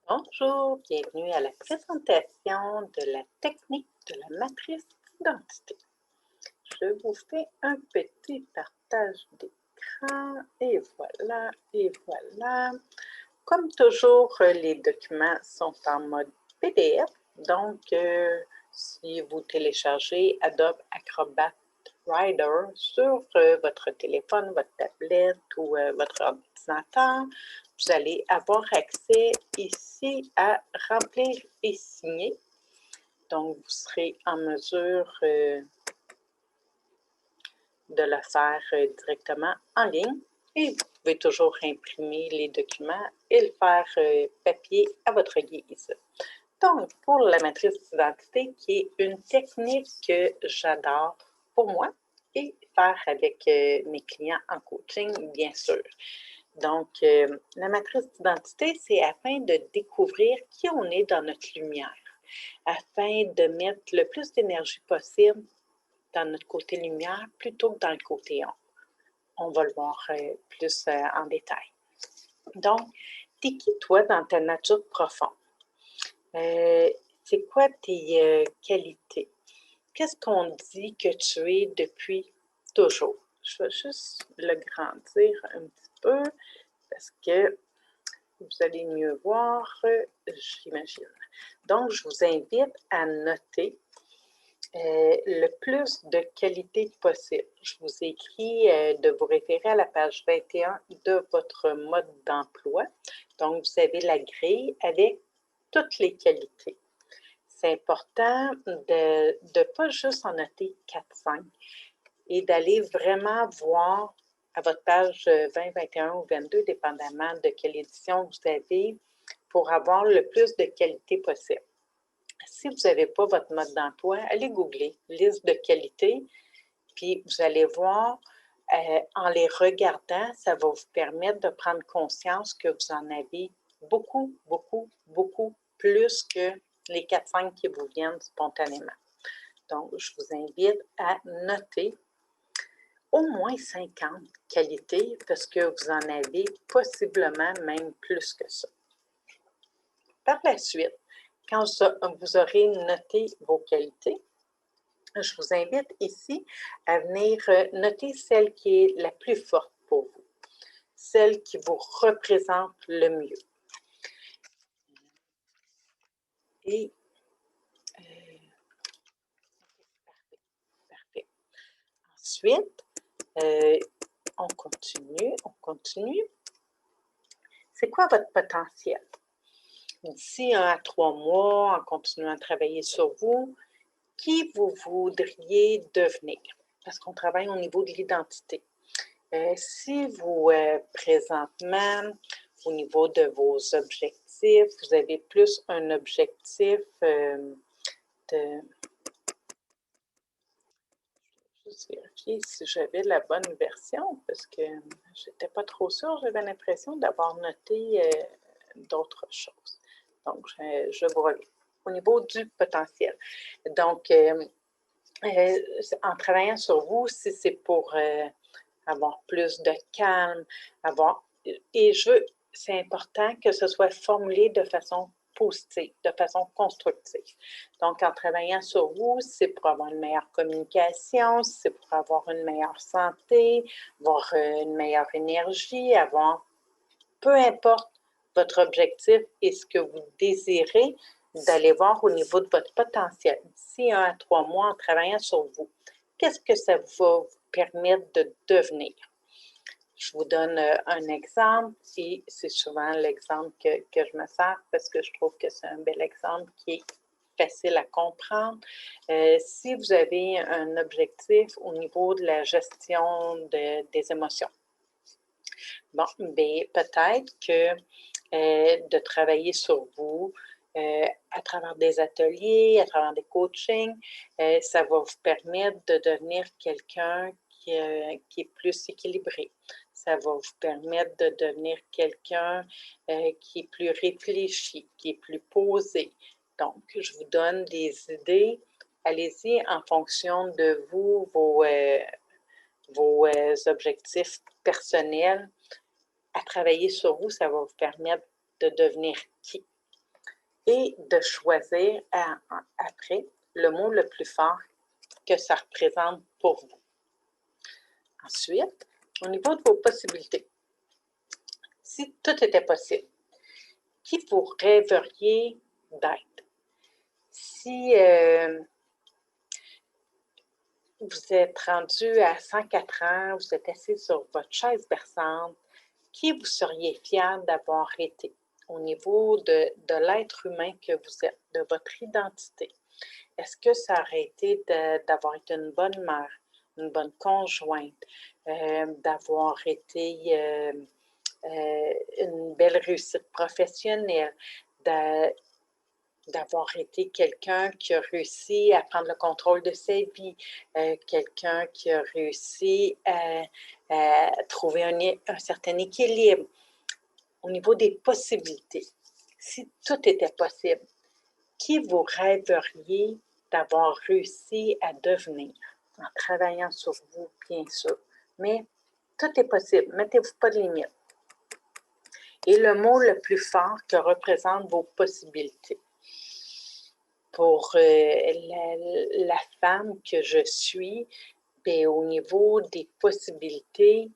Bonjour, bienvenue à la présentation de la technique de la matrice d'identité. Je vous fais un petit partage d'écran et voilà, et voilà. Comme toujours, les documents sont en mode PDF, donc si vous téléchargez Adobe Acrobat Reader sur votre téléphone, votre tablette ou votre ordinateur, vous allez avoir accès ici à remplir et signer. Donc, vous serez en mesure de le faire directement en ligne. Et vous pouvez toujours imprimer les documents et le faire papier à votre guise. Donc, pour la matrice d'identité, qui est une technique que j'adore pour moi et faire avec mes clients en coaching, bien sûr. Donc, la matrice d'identité, c'est afin de découvrir qui on est dans notre lumière, afin de mettre le plus d'énergie possible dans notre côté lumière plutôt que dans le côté ombre. On va le voir plus en détail. Donc, t'es qui toi dans ta nature profonde? C'est quoi tes qualités? Qu'est-ce qu'on dit que tu es depuis toujours? Je vais juste le grandir un petit peu parce que vous allez mieux voir, j'imagine. Donc, je vous invite à noter le plus de qualité possible. Je vous ai écrit de vous référer à la page 21 de votre mode d'emploi. Donc, vous avez la grille avec toutes les qualités. C'est important de ne pas juste en noter 4-5 et d'aller vraiment voir à votre page 20, 21 ou 22, dépendamment de quelle édition vous avez, pour avoir le plus de qualité possible. Si vous n'avez pas votre mode d'emploi, allez googler « liste de qualité », puis vous allez voir, en les regardant, ça va vous permettre de prendre conscience que vous en avez beaucoup, beaucoup, beaucoup plus que les 4-5 qui vous viennent spontanément. Donc, je vous invite à noter au moins 50 qualités parce que vous en avez possiblement même plus que ça. Par la suite, quand vous aurez noté vos qualités, je vous invite ici à venir noter celle qui est la plus forte pour vous, celle qui vous représente le mieux. Et parfait. Ensuite, on continue. C'est quoi votre potentiel? D'ici 1 à 3 mois, en continuant à travailler sur vous, qui vous voudriez devenir? Parce qu'on travaille au niveau de l'identité. Si vous, présentement, au niveau de vos objectifs, vous avez plus un objectif de... Juste vérifier si j'avais la bonne version, parce que je n'étais pas trop sûre. J'avais l'impression d'avoir noté d'autres choses. Donc, je vous reviens. Au niveau du potentiel. Donc, en travaillant sur vous, si c'est pour avoir plus de calme, et c'est important que ce soit formulé de façon positive, de façon constructive. Donc, en travaillant sur vous, c'est pour avoir une meilleure communication, c'est pour avoir une meilleure santé, avoir une meilleure énergie, peu importe votre objectif et ce que vous désirez, d'aller voir au niveau de votre potentiel. D'ici 1 à 3 mois, en travaillant sur vous, qu'est-ce que ça va vous permettre de devenir? Je vous donne un exemple et c'est souvent l'exemple que je me sers parce que je trouve que c'est un bel exemple qui est facile à comprendre. Si vous avez un objectif au niveau de la gestion des émotions, bon, bien, peut-être que de travailler sur vous à travers des ateliers, à travers des coachings, ça va vous permettre de devenir quelqu'un qui est plus équilibré. Ça va vous permettre de devenir quelqu'un qui est plus réfléchi, qui est plus posé. Donc, je vous donne des idées. Allez-y en fonction de vous, vos objectifs personnels. À travailler sur vous, ça va vous permettre de devenir qui? et de choisir après le mot le plus fort que ça représente pour vous. Ensuite, au niveau de vos possibilités, si tout était possible, qui vous rêveriez d'être? Si vous êtes rendu à 104 ans, vous êtes assis sur votre chaise berçante, qui vous seriez fier d'avoir été au niveau de l'être humain que vous êtes, de votre identité? Est-ce que ça aurait été d'avoir été une bonne mère, une bonne conjointe, d'avoir été une belle réussite professionnelle, d'avoir été quelqu'un qui a réussi à prendre le contrôle de sa vie, quelqu'un qui a réussi à trouver un certain équilibre au niveau des possibilités? Si tout était possible, qui vous rêveriez d'avoir réussi à devenir en travaillant sur vous, bien sûr? Mais tout est possible, mettez-vous pas de limite. Et le mot le plus fort que représentent vos possibilités. Pour la femme que je suis, bien, au niveau des possibilités,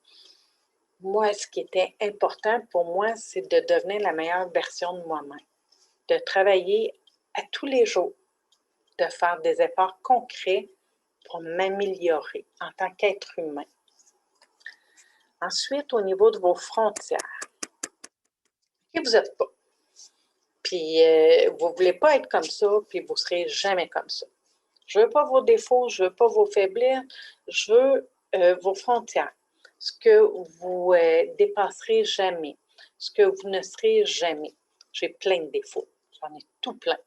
moi, ce qui était important pour moi, c'est de devenir la meilleure version de moi-même, de travailler à tous les jours, de faire des efforts concrets pour m'améliorer en tant qu'être humain. Ensuite, au niveau de vos frontières, qui vous n'êtes pas. Puis, vous ne voulez pas être comme ça, puis vous ne serez jamais comme ça. Je ne veux pas vos défauts, je ne veux pas vos faiblesses, je veux vos frontières. Ce que vous dépasserez jamais, ce que vous ne serez jamais. J'ai plein de défauts, j'en ai tout plein.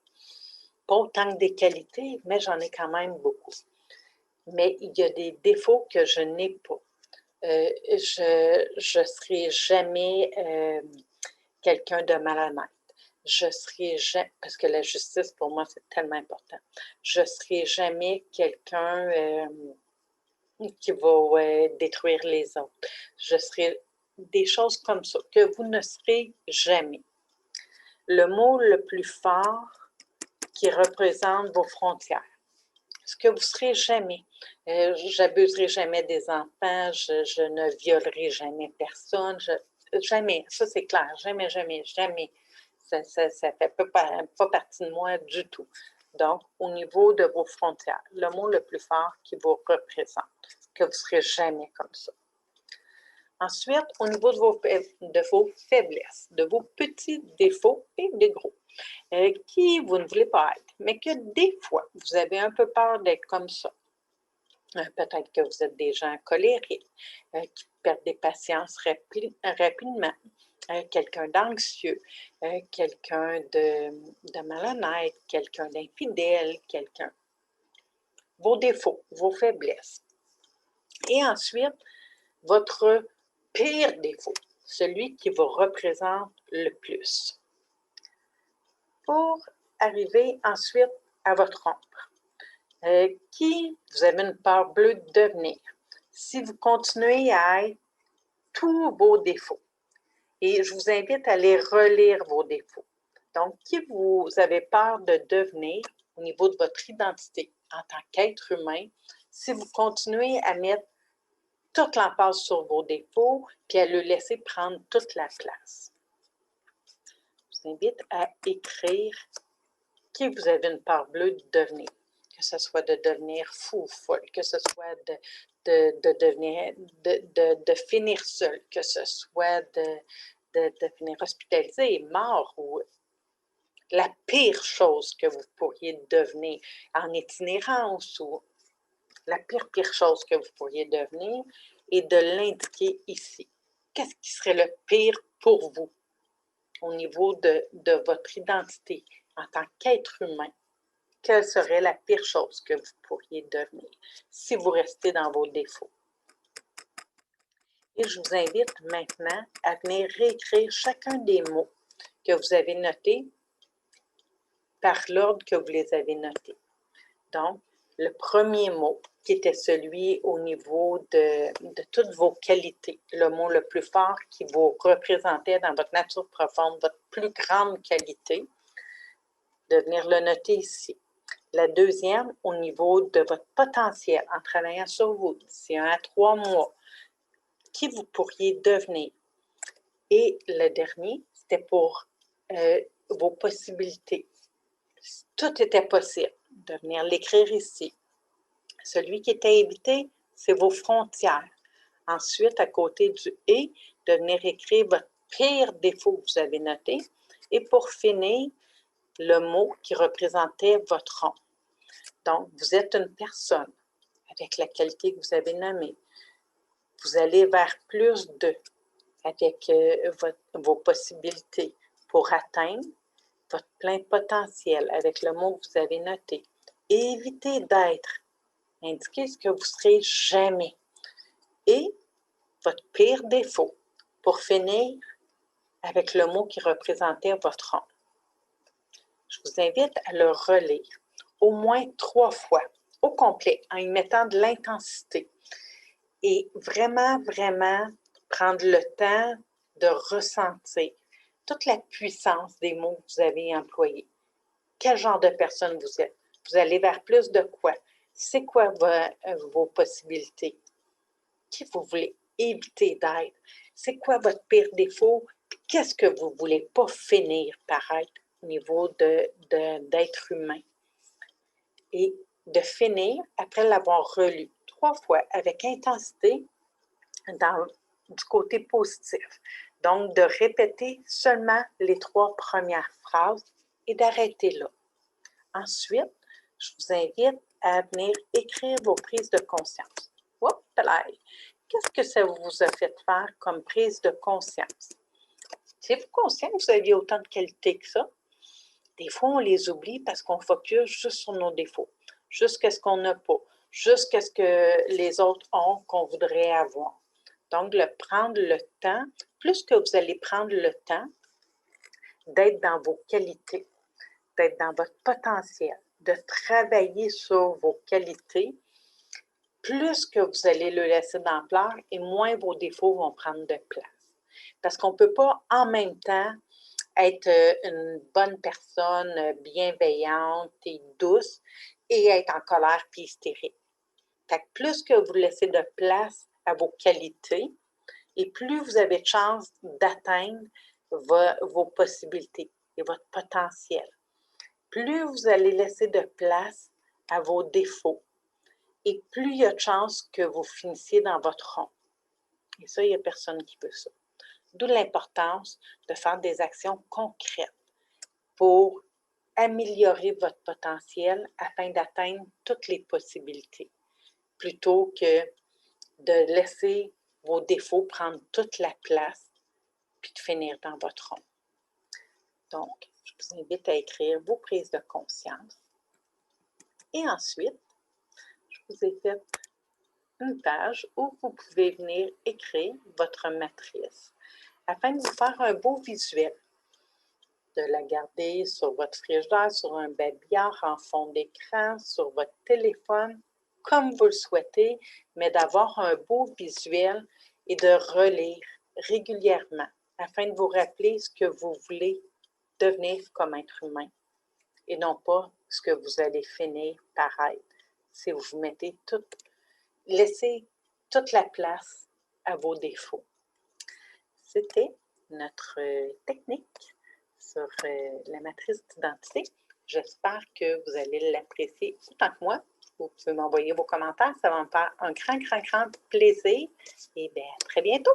Pas autant que des qualités, mais j'en ai quand même beaucoup. Mais il y a des défauts que je n'ai pas. Je ne serai jamais quelqu'un de malhonnête. Je serai jamais, parce que la justice pour moi c'est tellement important, je ne serai jamais quelqu'un qui va détruire les autres. Je serai des choses comme ça, que vous ne serez jamais. Le mot le plus fort qui représente vos frontières. Ce que vous ne serez jamais. J'abuserai jamais des enfants, je ne violerai jamais personne, jamais, ça c'est clair, jamais, jamais, jamais. Ça fait pas partie de moi du tout. Donc, au niveau de vos frontières, le mot le plus fort qui vous représente, que vous ne serez jamais comme ça. Ensuite, au niveau de vos faiblesses, de vos petits défauts et des gros, qui vous ne voulez pas être, mais que des fois, vous avez un peu peur d'être comme ça. Peut-être que vous êtes des gens colériques, qui perdent des patiences rapidement, quelqu'un d'anxieux, quelqu'un de malhonnête, quelqu'un d'infidèle, quelqu'un. Vos défauts, vos faiblesses. Et ensuite, votre pire défaut, celui qui vous représente le plus. Pour arriver ensuite à votre ombre, qui vous avez une peur bleue de devenir. Si vous continuez à être tous vos défauts, et je vous invite à aller relire vos défauts. Donc, qui vous avez peur de devenir au niveau de votre identité en tant qu'être humain, si vous continuez à mettre toute l'emphase sur vos défauts, puis à le laisser prendre toute la place. Je vous invite à écrire qui vous avez une peur bleue de devenir. Que ce soit de devenir fou ou folle, que ce soit de finir seul, que ce soit de finir hospitalisé, mort, ou la pire chose que vous pourriez devenir en itinérance, ou la pire chose que vous pourriez devenir, et de l'indiquer ici. Qu'est-ce qui serait le pire pour vous au niveau de votre identité en tant qu'être humain? Quelle serait la pire chose que vous pourriez devenir si vous restez dans vos défauts? Et je vous invite maintenant à venir réécrire chacun des mots que vous avez notés par l'ordre que vous les avez notés. Donc, le premier mot, qui était celui au niveau de toutes vos qualités, le mot le plus fort qui vous représentait dans votre nature profonde, votre plus grande qualité, de venir le noter ici. La deuxième, au niveau de votre potentiel, en travaillant sur vous, d'ici 1 à 3 mois, qui vous pourriez devenir. Et le dernier, c'était pour vos possibilités. Tout était possible de venir l'écrire ici. Celui qui était évité, c'est vos frontières. Ensuite, à côté du « et », de venir écrire votre pire défaut que vous avez noté. Et pour finir, le mot qui représentait votre rond. Donc, vous êtes une personne avec la qualité que vous avez nommée. Vous allez vers plus de avec vos possibilités pour atteindre votre plein potentiel avec le mot que vous avez noté. Et évitez d'être. Indiquez ce que vous ne serez jamais. Et votre pire défaut. Pour finir, avec le mot qui représentait votre rond. Je vous invite à le relire au moins 3 fois, au complet, en y mettant de l'intensité. Et vraiment, vraiment prendre le temps de ressentir toute la puissance des mots que vous avez employés. Quel genre de personne vous êtes? Vous allez vers plus de quoi? C'est quoi vos possibilités? Qui vous voulez éviter d'être? C'est quoi votre pire défaut? Qu'est-ce que vous ne voulez pas finir par être au niveau d'être humain? Et de finir, après l'avoir relu 3 fois avec intensité, du côté positif. Donc, de répéter seulement les 3 premières phrases et d'arrêter là. Ensuite, je vous invite à venir écrire vos prises de conscience. Qu'est-ce que ça vous a fait faire comme prise de conscience? Êtes-vous conscient que vous aviez autant de qualités que ça? Des fois, on les oublie parce qu'on focus juste sur nos défauts, jusqu'à ce qu'on n'a pas, jusqu'à ce que les autres ont qu'on voudrait avoir. Donc, prendre le temps, plus que vous allez prendre le temps d'être dans vos qualités, d'être dans votre potentiel, de travailler sur vos qualités, plus que vous allez le laisser d'ampleur et moins vos défauts vont prendre de place. Parce qu'on ne peut pas en même temps être une bonne personne bienveillante et douce et être en colère puis hystérique. Fait que plus que vous laissez de place à vos qualités, et plus vous avez de chances d'atteindre vos possibilités et votre potentiel. Plus vous allez laisser de place à vos défauts, et plus il y a de chances que vous finissiez dans votre rond. Et ça, il n'y a personne qui veut ça. D'où l'importance de faire des actions concrètes pour améliorer votre potentiel afin d'atteindre toutes les possibilités, plutôt que de laisser vos défauts prendre toute la place puis de finir dans votre rond. Donc, je vous invite à écrire vos prises de conscience. Et ensuite, je vous ai fait une page où vous pouvez venir écrire votre matrice afin de vous faire un beau visuel. De la garder sur votre frigidaire, sur un babillard, en fond d'écran, sur votre téléphone, comme vous le souhaitez, mais d'avoir un beau visuel et de relire régulièrement afin de vous rappeler ce que vous voulez devenir comme être humain et non pas ce que vous allez finir par être si vous mettez laissez toute la place à vos défauts. C'était notre technique sur la matrice d'identité. J'espère que vous allez l'apprécier autant que moi. Vous pouvez m'envoyer vos commentaires, ça va me faire un grand, grand, grand plaisir. Et bien, à très bientôt!